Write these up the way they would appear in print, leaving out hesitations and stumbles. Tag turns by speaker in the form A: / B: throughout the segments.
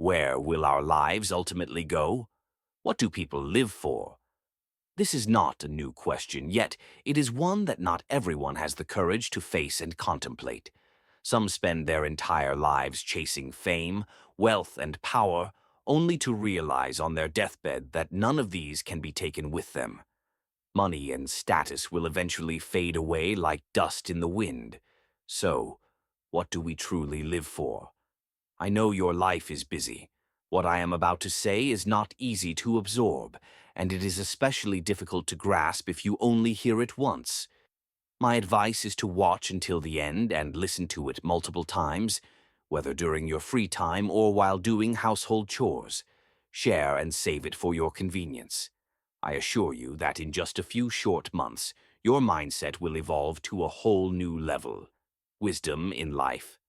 A: Where will our lives ultimately go? What do people live for? This is not a new question, yet it is one that not everyone has the courage to face and contemplate. Some spend their entire lives chasing fame, wealth, and power, only to realize on their deathbed that none of these can be taken with them. Money and status will eventually fade away like dust in the wind. So, what do we truly live for? I know your life is busy. What I am about to say is not easy to absorb, and it is especially difficult to grasp if you only hear it once. My advice is to watch until the end and listen to it multiple times, whether during your free time or while doing household chores. Share and save it for your convenience. I assure you that in just a few short months, your mindset will evolve to a whole new level. Wisdom in life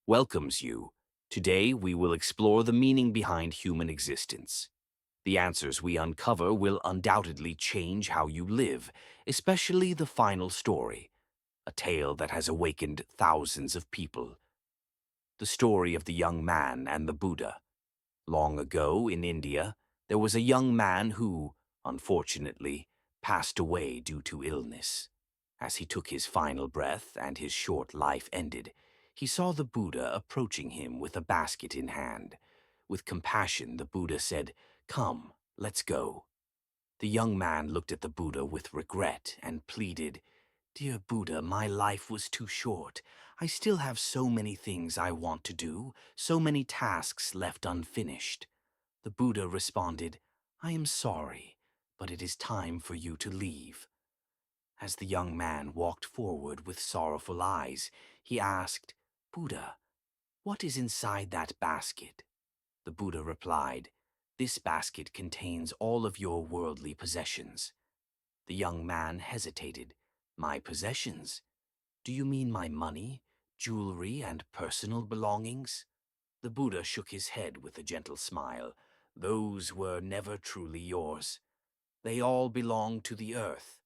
A: welcomes you. Today, we will explore the meaning behind human existence. The answers we uncover will undoubtedly change how you live, especially the final story, a tale that has awakened thousands of people. The story of the young man and the Buddha. Long ago in India, there was a young man who, unfortunately, passed away due to illness. As he took his final breath and his short life ended, he saw the Buddha approaching him with a basket in hand. With compassion, the Buddha said, "Come, let's go." The young man looked at the Buddha with regret and pleaded, "Dear Buddha, my life was too short. I still have so many things I want to do, so many tasks left unfinished." The Buddha responded, "I am sorry, but it is time for you to leave." As the young man walked forward with sorrowful eyes, he asked, "Buddha, what is inside that basket?" The Buddha replied, "This basket contains all of your worldly possessions." The young man hesitated. "My possessions? Do you mean my money, jewelry, and personal belongings?" The Buddha shook his head with a gentle smile. "Those were never truly yours. They all belong to the earth."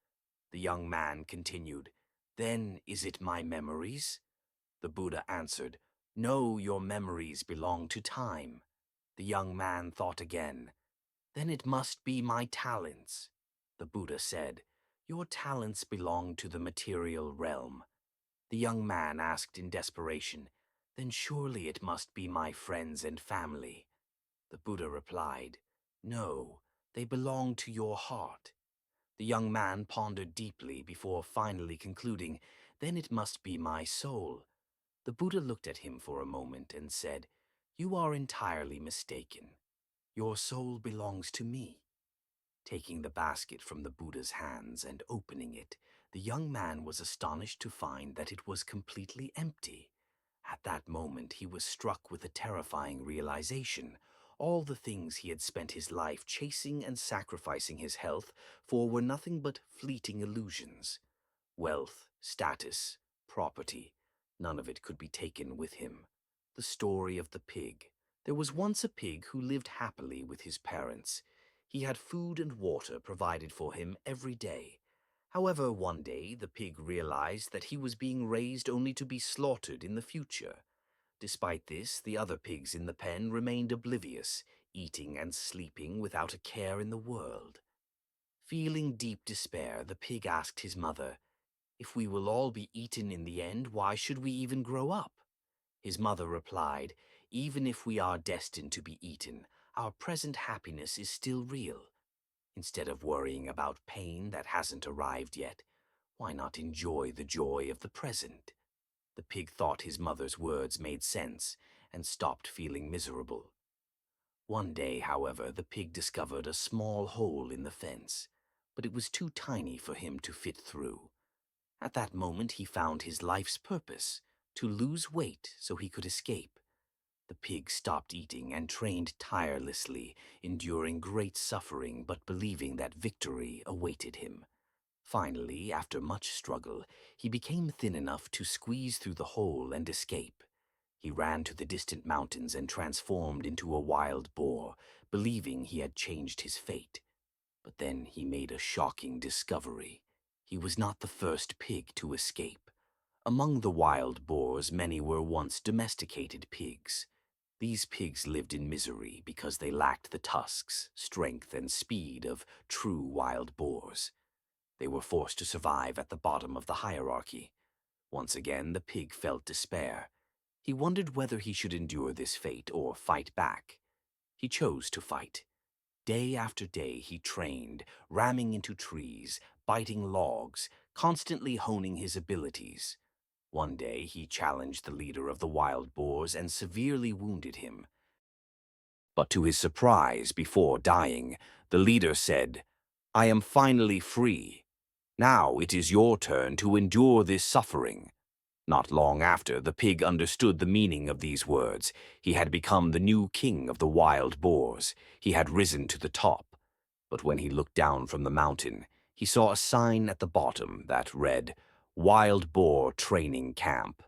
A: The young man continued, "Then is it my memories?" The Buddha answered, "No, your memories belong to time." The young man thought again, "Then it must be my talents." The Buddha said, "Your talents belong to the material realm." The young man asked in desperation, "Then surely it must be my friends and family." The Buddha replied, "No, they belong to your heart." The young man pondered deeply before finally concluding, "Then it must be my soul." The Buddha looked at him for a moment and said, "You are entirely mistaken. Your soul belongs to me." Taking the basket from the Buddha's hands and opening it, the young man was astonished to find that it was completely empty. At that moment, he was struck with a terrifying realization. All the things he had spent his life chasing and sacrificing his health for were nothing but fleeting illusions. Wealth, status, property, none of it could be taken with him. The story of the pig. There was once a pig who lived happily with his parents. He had food and water provided for him every day. However, one day the pig realized that he was being raised only to be slaughtered in the future. Despite this, the other pigs in the pen remained oblivious, eating and sleeping without a care in the world. Feeling deep despair, the pig asked his mother, "If we will all be eaten in the end, why should we even grow up?" His mother replied, "Even if we are destined to be eaten, our present happiness is still real. Instead of worrying about pain that hasn't arrived yet, why not enjoy the joy of the present?" The pig thought his mother's words made sense and stopped feeling miserable. One day, however, the pig discovered a small hole in the fence, but it was too tiny for him to fit through. At that moment, he found his life's purpose, to lose weight so he could escape. The pig stopped eating and trained tirelessly, enduring great suffering but believing that victory awaited him. Finally, after much struggle, he became thin enough to squeeze through the hole and escape. He ran to the distant mountains and transformed into a wild boar, believing he had changed his fate. But then he made a shocking discovery. He was not the first pig to escape. Among the wild boars, many were once domesticated pigs. These pigs lived in misery because they lacked the tusks, strength, and speed of true wild boars. They were forced to survive at the bottom of the hierarchy. Once again, the pig felt despair. He wondered whether he should endure this fate or fight back. He chose to fight. Day after day he trained, ramming into trees, biting logs, constantly honing his abilities. One day he challenged the leader of the wild boars and severely wounded him. But to his surprise, before dying, the leader said, "I am finally free. Now it is your turn to endure this suffering." Not long after, the pig understood the meaning of these words. He had become the new king of the wild boars. He had risen to the top. But when he looked down from the mountain, he saw a sign at the bottom that read, "Wild Boar Training Camp."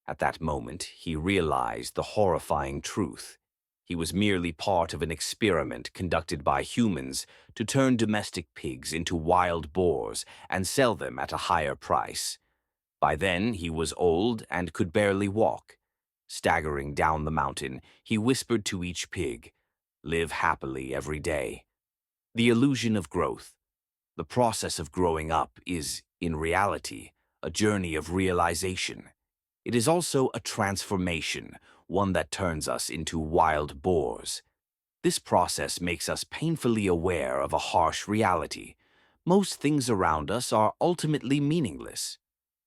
A: At that moment, he realized the horrifying truth. He was merely part of an experiment conducted by humans to turn domestic pigs into wild boars and sell them at a higher price. By then, he was old and could barely walk. Staggering down the mountain, he whispered to each pig, "Live happily every day." The illusion of growth. The process of growing up is, in reality, a journey of realization. It is also a transformation, one that turns us into wild boars. This process makes us painfully aware of a harsh reality. Most things around us are ultimately meaningless.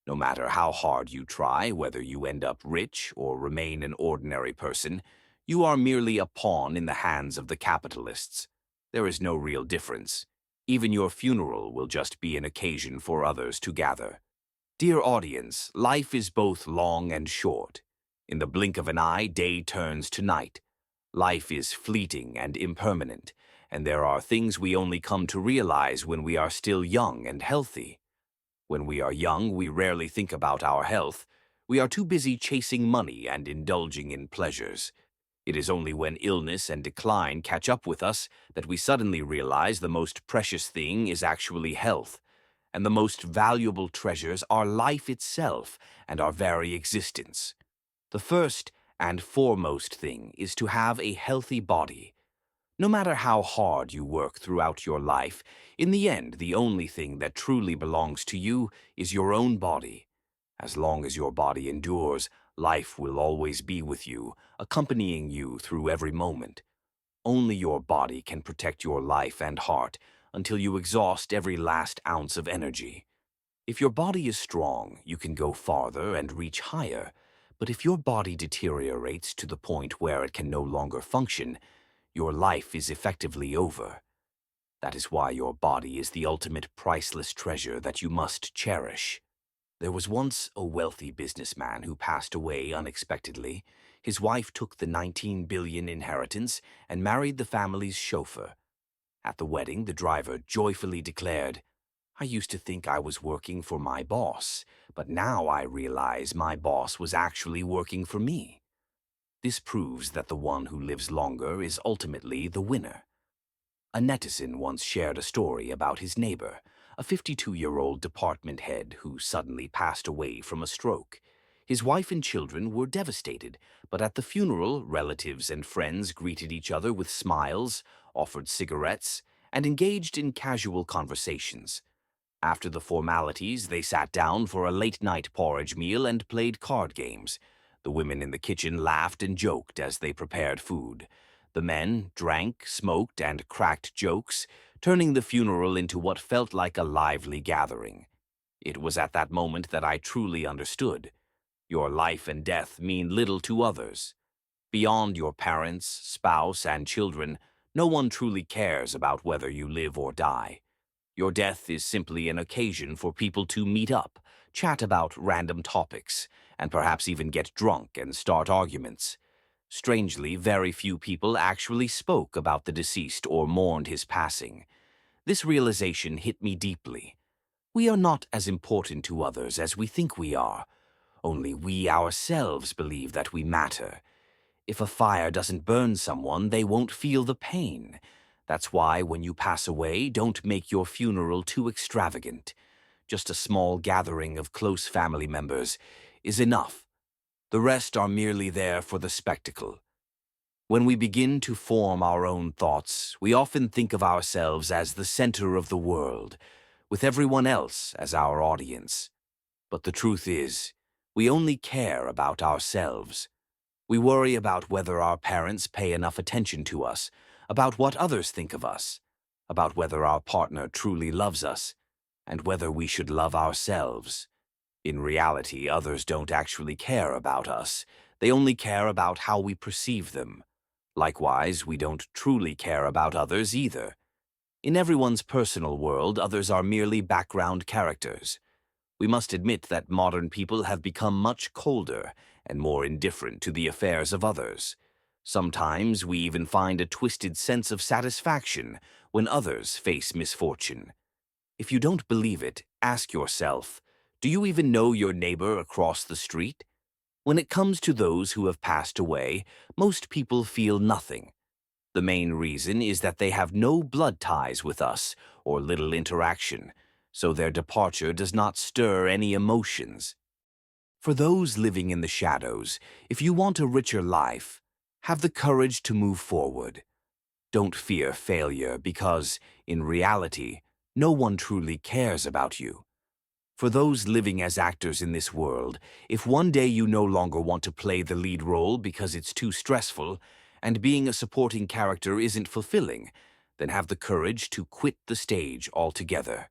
A: No matter how hard you try, whether you end up rich or remain an ordinary person, you are merely a pawn in the hands of the capitalists. There is no real difference. Even your funeral will just be an occasion for others to gather. Dear audience, life is both long and short. In the blink of an eye, day turns to night. Life is fleeting and impermanent, and there are things we only come to realize when we are still young and healthy. When we are young, we rarely think about our health. We are too busy chasing money and indulging in pleasures. It is only when illness and decline catch up with us that we suddenly realize the most precious thing is actually health, and the most valuable treasures are life itself and our very existence. The first and foremost thing is to have a healthy body. No matter how hard you work throughout your life, in the end, the only thing that truly belongs to you is your own body. As long as your body endures, life will always be with you, accompanying you through every moment. Only your body can protect your life and heart until you exhaust every last ounce of energy. If your body is strong, you can go farther and reach higher. But if your body deteriorates to the point where it can no longer function, your life is effectively over. That is why your body is the ultimate priceless treasure that you must cherish. There was once a wealthy businessman who passed away unexpectedly. His wife took the 19 billion inheritance and married the family's chauffeur. At the wedding, the driver joyfully declared, "I used to think I was working for my boss, but now I realize my boss was actually working for me." This proves that the one who lives longer is ultimately the winner. A netizen once shared a story about his neighbor, a 52-year-old department head who suddenly passed away from a stroke. His wife and children were devastated, but at the funeral, relatives and friends greeted each other with smiles, offered cigarettes, and engaged in casual conversations. After the formalities, they sat down for a late-night porridge meal and played card games. The women in the kitchen laughed and joked as they prepared food. The men drank, smoked, and cracked jokes, turning the funeral into what felt like a lively gathering. It was at that moment that I truly understood. Your life and death mean little to others. Beyond your parents, spouse, and children, no one truly cares about whether you live or die. Your death is simply an occasion for people to meet up, chat about random topics, and perhaps even get drunk and start arguments. Strangely, very few people actually spoke about the deceased or mourned his passing. This realization hit me deeply. We are not as important to others as we think we are. Only we ourselves believe that we matter. If a fire doesn't burn someone, they won't feel the pain. That's why when you pass away, don't make your funeral too extravagant. Just a small gathering of close family members is enough. The rest are merely there for the spectacle. When we begin to form our own thoughts, we often think of ourselves as the center of the world, with everyone else as our audience. But the truth is, we only care about ourselves. We worry about whether our parents pay enough attention to us, about what others think of us, about whether our partner truly loves us, and whether we should love ourselves. In reality, others don't actually care about us. They only care about how we perceive them. Likewise, we don't truly care about others either. In everyone's personal world, others are merely background characters. We must admit that modern people have become much colder and more indifferent to the affairs of others. Sometimes we even find a twisted sense of satisfaction when others face misfortune. If you don't believe it, ask yourself, do you even know your neighbor across the street? When it comes to those who have passed away, most people feel nothing. The main reason is that they have no blood ties with us or little interaction, so their departure does not stir any emotions. For those living in the shadows, if you want a richer life, have the courage to move forward. Don't fear failure because, in reality, no one truly cares about you. For those living as actors in this world, if one day you no longer want to play the lead role because it's too stressful, and being a supporting character isn't fulfilling, then have the courage to quit the stage altogether.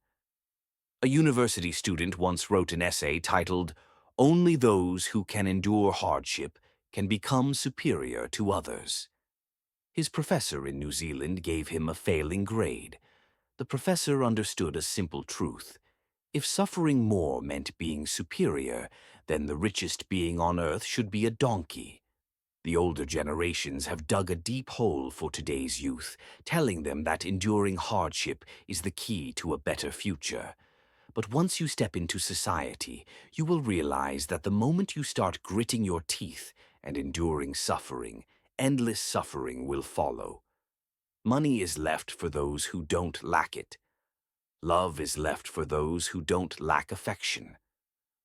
A: A university student once wrote an essay titled, "Only those who can endure hardship can become superior to others." His professor in New Zealand gave him a failing grade. The professor understood a simple truth. If suffering more meant being superior, then the richest being on earth should be a donkey. The older generations have dug a deep hole for today's youth, telling them that enduring hardship is the key to a better future. But once you step into society, you will realize that the moment you start gritting your teeth and enduring suffering, endless suffering will follow. Money is left for those who don't lack it. Love is left for those who don't lack affection.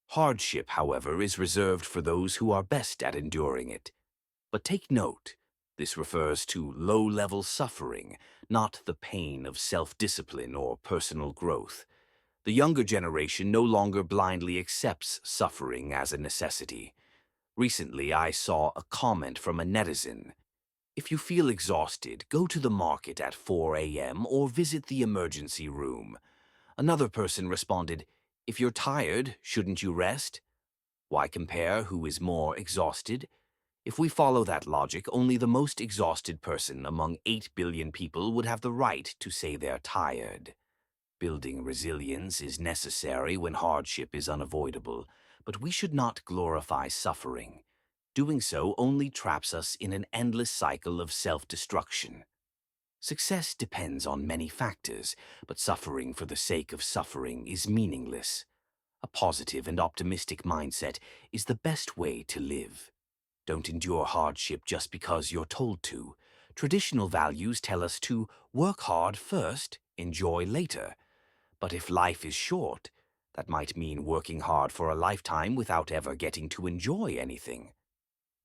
A: Hardship, however, is reserved for those who are best at enduring it. But take note, this refers to low-level suffering, not the pain of self-discipline or personal growth. The younger generation no longer blindly accepts suffering as a necessity. Recently, I saw a comment from a netizen. If you feel exhausted, go to the market at 4 a.m. or visit the emergency room. Another person responded, if you're tired, shouldn't you rest? Why compare who is more exhausted? If we follow that logic, only the most exhausted person among 8 billion people would have the right to say they're tired. Building resilience is necessary when hardship is unavoidable, but we should not glorify suffering. Doing so only traps us in an endless cycle of self-destruction. Success depends on many factors, but suffering for the sake of suffering is meaningless. A positive and optimistic mindset is the best way to live. Don't endure hardship just because you're told to. Traditional values tell us to work hard first, enjoy later. But if life is short, that might mean working hard for a lifetime without ever getting to enjoy anything.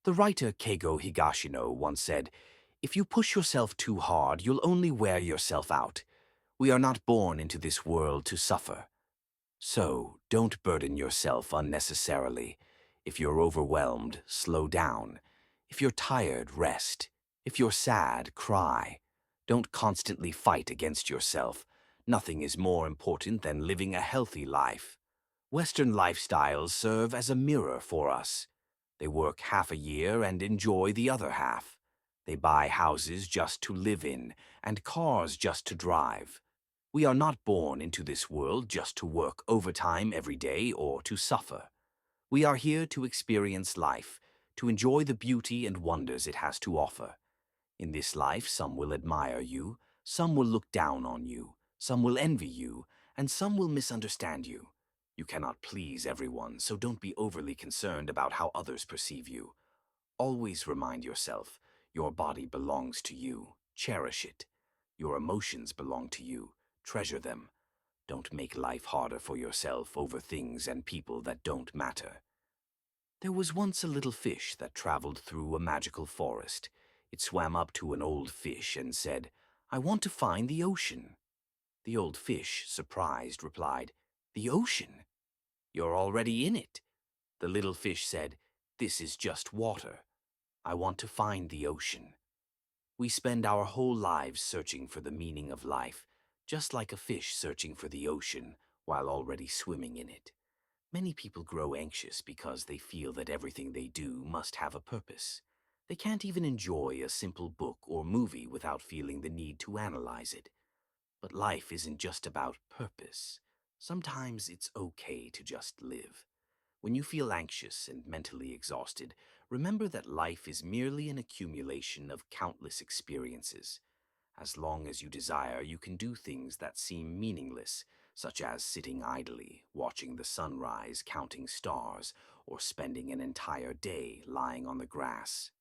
A: The writer Keigo Higashino once said, if you push yourself too hard, you'll only wear yourself out. We are not born into this world to suffer. So, don't burden yourself unnecessarily. If you're overwhelmed, slow down. If you're tired, rest. If you're sad, cry. Don't constantly fight against yourself. Nothing is more important than living a healthy life. Western lifestyles serve as a mirror for us. They work half a year and enjoy the other half. They buy houses just to live in and cars just to drive. We are not born into this world just to work overtime every day or to suffer. We are here to experience life, to enjoy the beauty and wonders it has to offer. In this life, some will admire you, some will look down on you, some will envy you, and some will misunderstand you. You cannot please everyone, so don't be overly concerned about how others perceive you. Always remind yourself, your body belongs to you. Cherish it. Your emotions belong to you. Treasure them. Don't make life harder for yourself over things and people that don't matter. There was once a little fish that traveled through a magical forest. It swam up to an old fish and said, "I want to find the ocean." The old fish, surprised, replied, "The ocean? You're already in it." The little fish said, "This is just water. I want to find the ocean." We spend our whole lives searching for the meaning of life, just like a fish searching for the ocean while already swimming in it. Many people grow anxious because they feel that everything they do must have a purpose. They can't even enjoy a simple book or movie without feeling the need to analyze it. But life isn't just about purpose. Sometimes it's okay to just live. When you feel anxious and mentally exhausted, remember that life is merely an accumulation of countless experiences. As long as you desire, you can do things that seem meaningless, such as sitting idly, watching the sunrise, counting stars, or spending an entire day lying on the grass.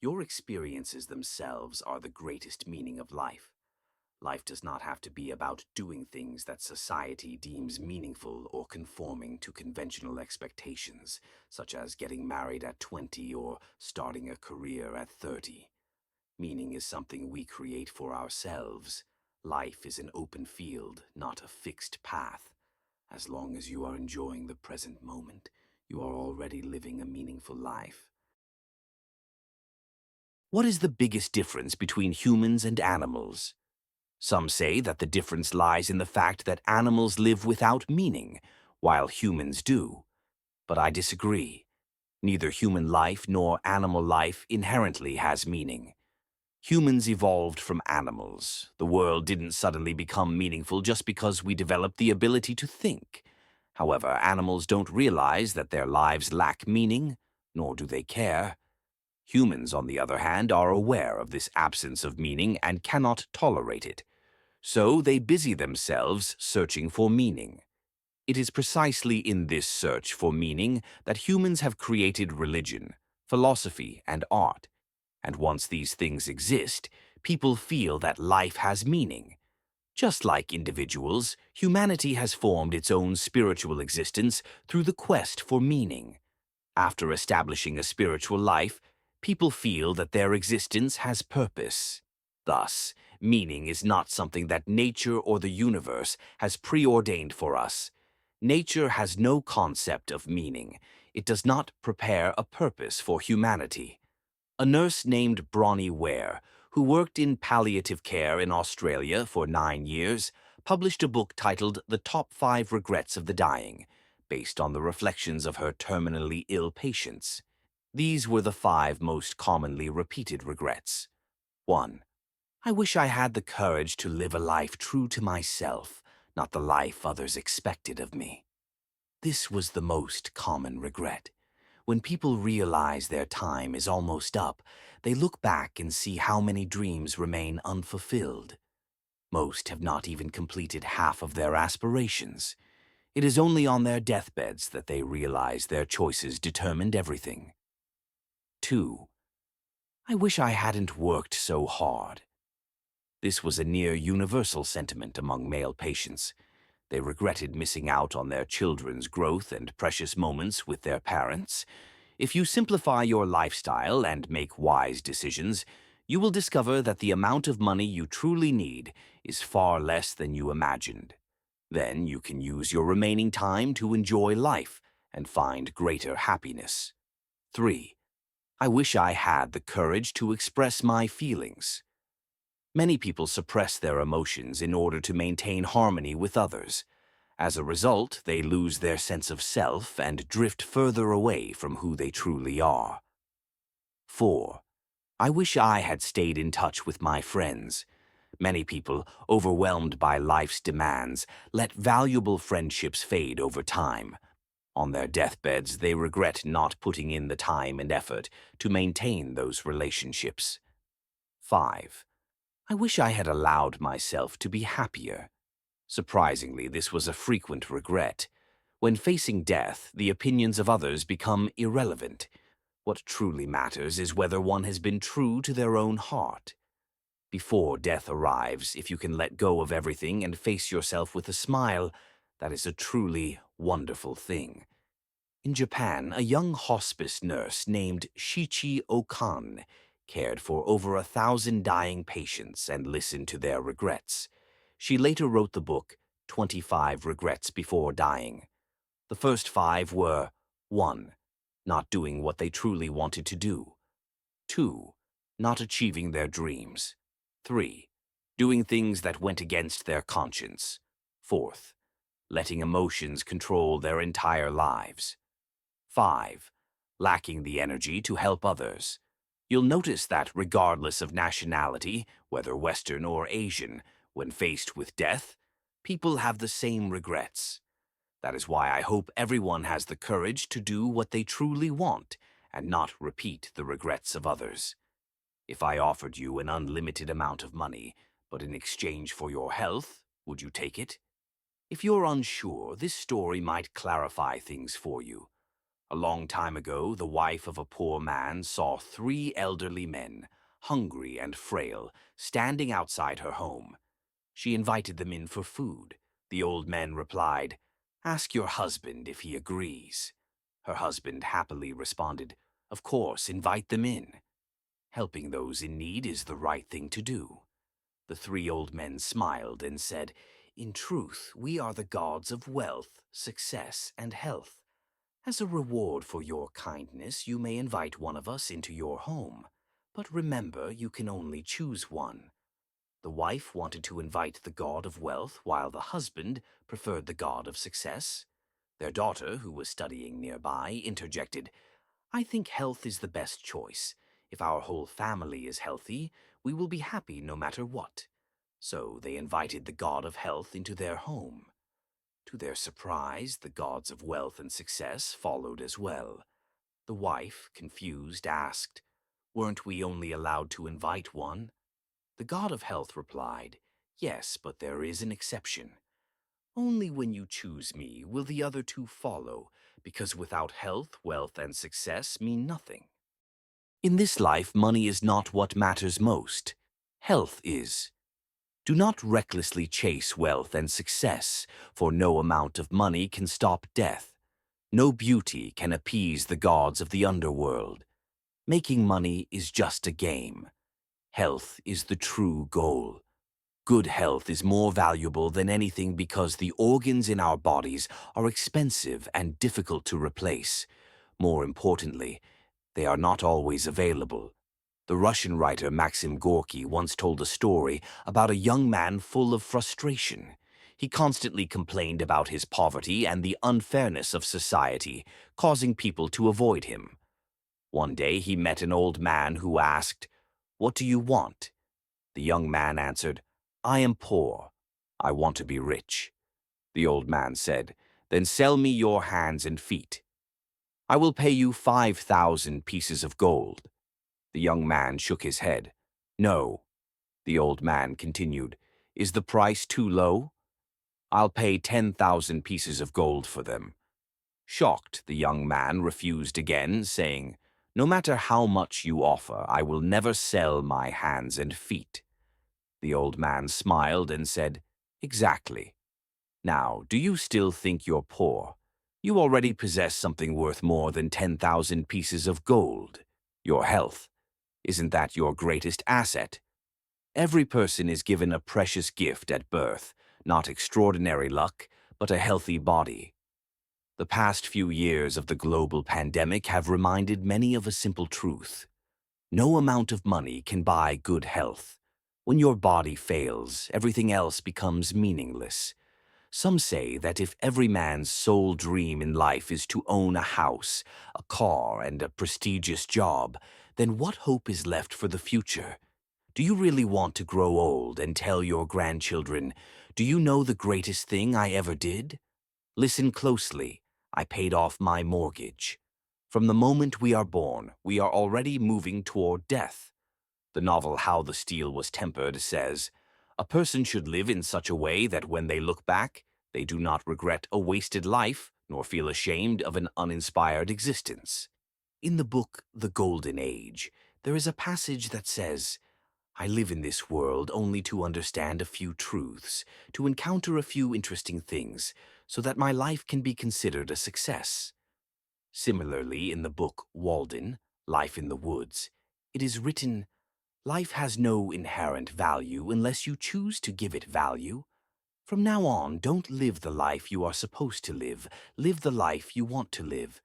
A: Your experiences themselves are the greatest meaning of life. Life does not have to be about doing things that society deems meaningful or conforming to conventional expectations, such as getting married at 20 or starting a career at 30. Meaning is something we create for ourselves. Life is an open field, not a fixed path. As long as you are enjoying the present moment, you are already living a meaningful life. What is the biggest difference between humans and animals? Some say that the difference lies in the fact that animals live without meaning, while humans do. But I disagree. Neither human life nor animal life inherently has meaning. Humans evolved from animals. The world didn't suddenly become meaningful just because we developed the ability to think. However, animals don't realize that their lives lack meaning, nor do they care. Humans, on the other hand, are aware of this absence of meaning and cannot tolerate it. So they busy themselves searching for meaning. It is precisely in this search for meaning that humans have created religion, philosophy, and art. And once these things exist, people feel that life has meaning. Just like individuals, humanity has formed its own spiritual existence through the quest for meaning. After establishing a spiritual life, people feel that their existence has purpose. Thus, meaning is not something that nature or the universe has preordained for us. Nature has no concept of meaning. It does not prepare a purpose for humanity. A nurse named Bronnie Ware, who worked in palliative care in Australia for 9 years, published a book titled The Top 5 Regrets of the Dying, based on the reflections of her terminally ill patients. These were the 5 most commonly repeated regrets. 1. I wish I had the courage to live a life true to myself, not the life others expected of me. This was the most common regret. When people realize their time is almost up, they look back and see how many dreams remain unfulfilled. Most have not even completed half of their aspirations. It is only on their deathbeds that they realize their choices determined everything. 2. I wish I hadn't worked so hard. This was a near universal sentiment among male patients. They regretted missing out on their children's growth and precious moments with their parents. If you simplify your lifestyle and make wise decisions, you will discover that the amount of money you truly need is far less than you imagined. Then you can use your remaining time to enjoy life and find greater happiness. 3. I wish I had the courage to express my feelings. Many people suppress their emotions in order to maintain harmony with others. As a result, they lose their sense of self and drift further away from who they truly are. 4. I wish I had stayed in touch with my friends. Many people, overwhelmed by life's demands, let valuable friendships fade over time. On their deathbeds, they regret not putting in the time and effort to maintain those relationships. 5. I wish I had allowed myself to be happier. Surprisingly, this was a frequent regret. When facing death, the opinions of others become irrelevant. What truly matters is whether one has been true to their own heart. Before death arrives, if you can let go of everything and face yourself with a smile, that is a truly wonderful thing. In Japan, a young hospice nurse named Shichi Okan cared for over 1,000 dying patients, and listened to their regrets. She later wrote the book 25 Regrets Before Dying. The first 5 were: 1. Not doing what they truly wanted to do. 2. Not achieving their dreams. 3. Doing things that went against their conscience. 4th, letting emotions control their entire lives. 5. Lacking the energy to help others. You'll notice that regardless of nationality, whether Western or Asian, when faced with death, people have the same regrets. That is why I hope everyone has the courage to do what they truly want and not repeat the regrets of others. If I offered you an unlimited amount of money, but in exchange for your health, would you take it? If you're unsure, this story might clarify things for you. A long time ago, the wife of a poor man saw 3 elderly men, hungry and frail, standing outside her home. She invited them in for food. The old men replied, "Ask your husband if he agrees." Her husband happily responded, "Of course, invite them in." Helping those in need is the right thing to do. The 3 old men smiled and said, "In truth, we are the gods of wealth, success, and health. As a reward for your kindness, you may invite one of us into your home. But remember, you can only choose one." The wife wanted to invite the god of wealth, while the husband preferred the god of success. Their daughter, who was studying nearby, interjected, "I think health is the best choice. If our whole family is healthy, we will be happy no matter what." So they invited the god of health into their home. To their surprise, the gods of wealth and success followed as well. The wife, confused, asked, "Weren't we only allowed to invite one?" The god of health replied, "Yes, but there is an exception. Only when you choose me will the other 2 follow, because without health, wealth, and success mean nothing. In this life, money is not what matters most. Health is. Do not recklessly chase wealth and success, for no amount of money can stop death. No beauty can appease the gods of the underworld. Making money is just a game. Health is the true goal. Good health is more valuable than anything because the organs in our bodies are expensive and difficult to replace. More importantly, they are not always available. The Russian writer Maxim Gorky once told a story about a young man full of frustration. He constantly complained about his poverty and the unfairness of society, causing people to avoid him. One day he met an old man who asked, "What do you want?" The young man answered, "I am poor. I want to be rich." The old man said, "Then sell me your hands and feet. I will pay you 5,000 pieces of gold." The young man shook his head. "No." The old man continued, "Is the price too low? I'll pay 10,000 pieces of gold for them." Shocked, the young man refused again, saying, "No matter how much you offer, I will never sell my hands and feet." The old man smiled and said, "Exactly. Now, do you still think you're poor? You already possess something worth more than 10,000 pieces of gold. Your health. Isn't that your greatest asset? Every person is given a precious gift at birth, not extraordinary luck, but a healthy body." The past few years of the global pandemic have reminded many of a simple truth. No amount of money can buy good health. When your body fails, everything else becomes meaningless. Some say that if every man's sole dream in life is to own a house, a car, and a prestigious job, then what hope is left for the future? Do you really want to grow old and tell your grandchildren, "Do you know the greatest thing I ever did? Listen closely. I paid off my mortgage." From the moment we are born, we are already moving toward death. The novel How the Steel Was Tempered says, "A person should live in such a way that when they look back, they do not regret a wasted life nor feel ashamed of an uninspired existence." In the book The Golden Age, there is a passage that says, "I live in this world only to understand a few truths, to encounter a few interesting things, so that my life can be considered a success." Similarly, in the book Walden, Life in the Woods, It is written, "Life has no inherent value unless you choose to give it value." From now on, don't live the life you are supposed to live. Live the life you want to live.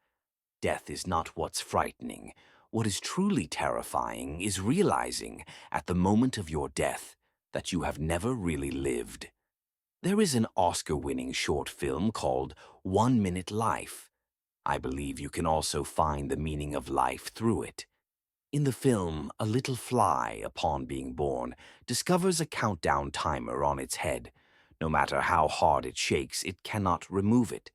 A: Death is not what's frightening. What is truly terrifying is realizing, at the moment of your death, that you have never really lived. There is an Oscar-winning short film called 1 Minute Life. I believe you can also find the meaning of life through it. In the film, a little fly, upon being born, discovers a countdown timer on its head. No matter how hard it shakes, it cannot remove it.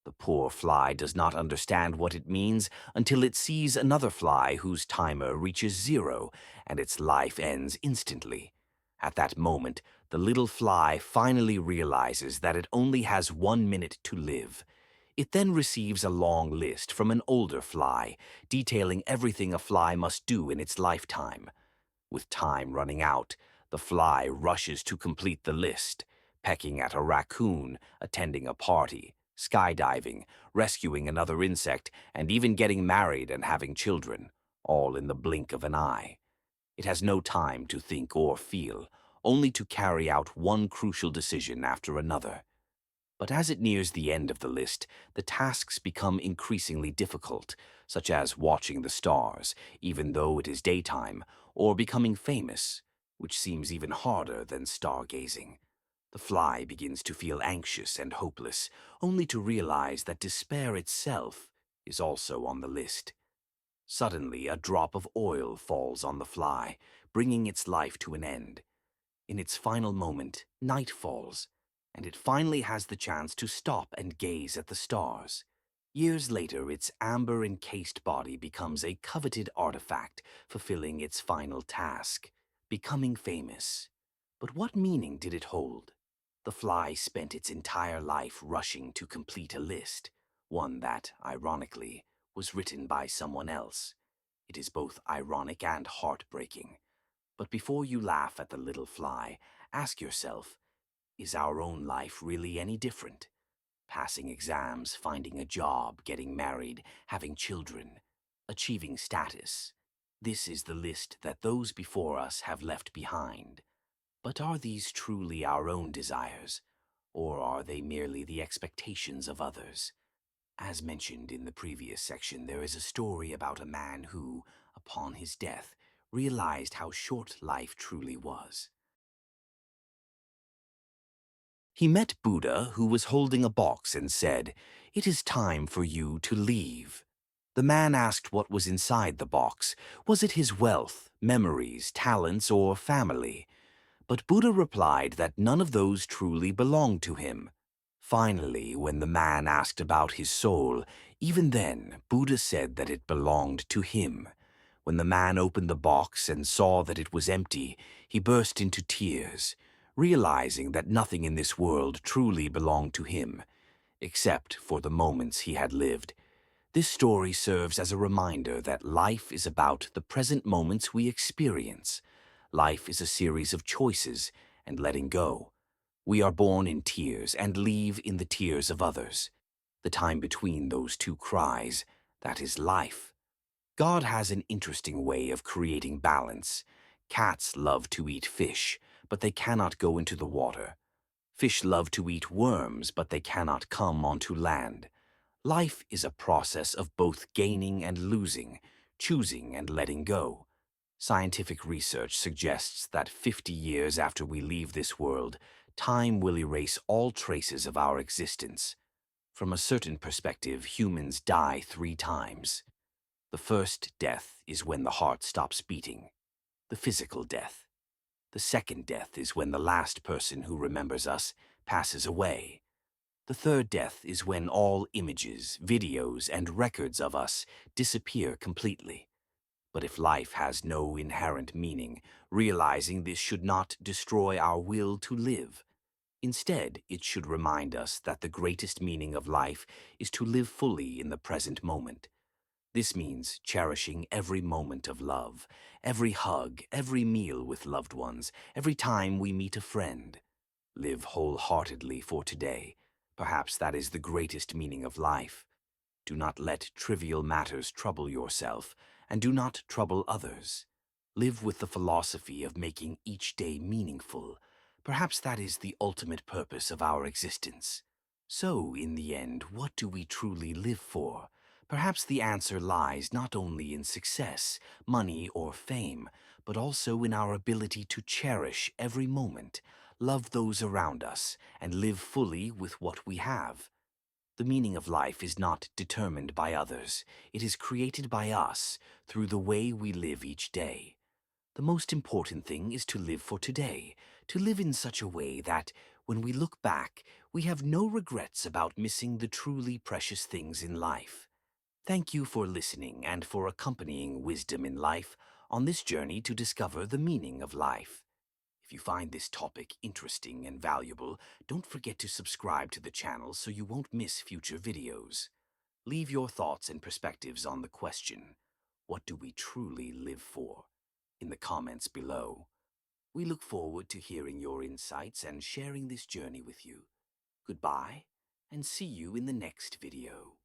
A: The poor fly does not understand what it means until it sees another fly whose timer reaches 0 and its life ends instantly. At that moment, the little fly finally realizes that it only has 1 minute to live. It then receives a long list from an older fly, detailing everything a fly must do in its lifetime. With time running out, the fly rushes to complete the list, pecking at a raccoon, attending a party, skydiving, rescuing another insect, and even getting married and having children, all in the blink of an eye. It has no time to think or feel, only to carry out one crucial decision after another. But as it nears the end of the list, the tasks become increasingly difficult, such as watching the stars, even though it is daytime, or becoming famous, which seems even harder than stargazing. The fly begins to feel anxious and hopeless, only to realize that despair itself is also on the list. Suddenly, a drop of oil falls on the fly, bringing its life to an end. In its final moment, night falls, and it finally has the chance to stop and gaze at the stars. Years later, its amber-encased body becomes a coveted artifact, fulfilling its final task, becoming famous. But what meaning did it hold? The fly spent its entire life rushing to complete a list, one that, ironically, was written by someone else. It is both ironic and heartbreaking. But before you laugh at the little fly, ask yourself, is our own life really any different? Passing exams, finding a job, getting married, having children, achieving status. This is the list that those before us have left behind. But are these truly our own desires, or are they merely the expectations of others? As mentioned in the previous section, there is a story about a man who, upon his death, realized how short life truly was. He met Buddha, who was holding a box, and said, "It is time for you to leave." The man asked what was inside the box. Was it his wealth, memories, talents, or family? But Buddha replied that none of those truly belonged to him. Finally, when the man asked about his soul, even then, Buddha said that it belonged to him. When the man opened the box and saw that it was empty, he burst into tears, realizing that nothing in this world truly belonged to him, except for the moments he had lived. This story serves as a reminder that life is about the present moments we experience. Life is a series of choices and letting go. We are born in tears and leave in the tears of others. The time between those two cries, that is life. God has an interesting way of creating balance. Cats love to eat fish, but they cannot go into the water. Fish love to eat worms, but they cannot come onto land. Life is a process of both gaining and losing, choosing and letting go. Scientific research suggests that 50 years after we leave this world, time will erase all traces of our existence. From a certain perspective, humans die 3 times. The first death is when the heart stops beating, the physical death. The second death is when the last person who remembers us passes away. The third death is when all images, videos, and records of us disappear completely. But if life has no inherent meaning, realizing this should not destroy our will to live. Instead, it should remind us that the greatest meaning of life is to live fully in the present moment. This means cherishing every moment of love, every hug, every meal with loved ones, every time we meet a friend. Live wholeheartedly for today. Perhaps that is the greatest meaning of life. Do not let trivial matters trouble yourself, and do not trouble others. Live with the philosophy of making each day meaningful. Perhaps that is the ultimate purpose of our existence. So, in the end, what do we truly live for? Perhaps the answer lies not only in success, money, or fame, but also in our ability to cherish every moment, love those around us, and live fully with what we have. The meaning of life is not determined by others. It is created by us through the way we live each day. The most important thing is to live for today, to live in such a way that, when we look back, we have no regrets about missing the truly precious things in life. Thank you for listening and for accompanying wisdom in life on this journey to discover the meaning of life. If you find this topic interesting and valuable, don't forget to subscribe to the channel so you won't miss future videos. Leave your thoughts and perspectives on the question, what do we truly live for? In the comments below. We look forward to hearing your insights and sharing this journey with you. Goodbye, and see you in the next video.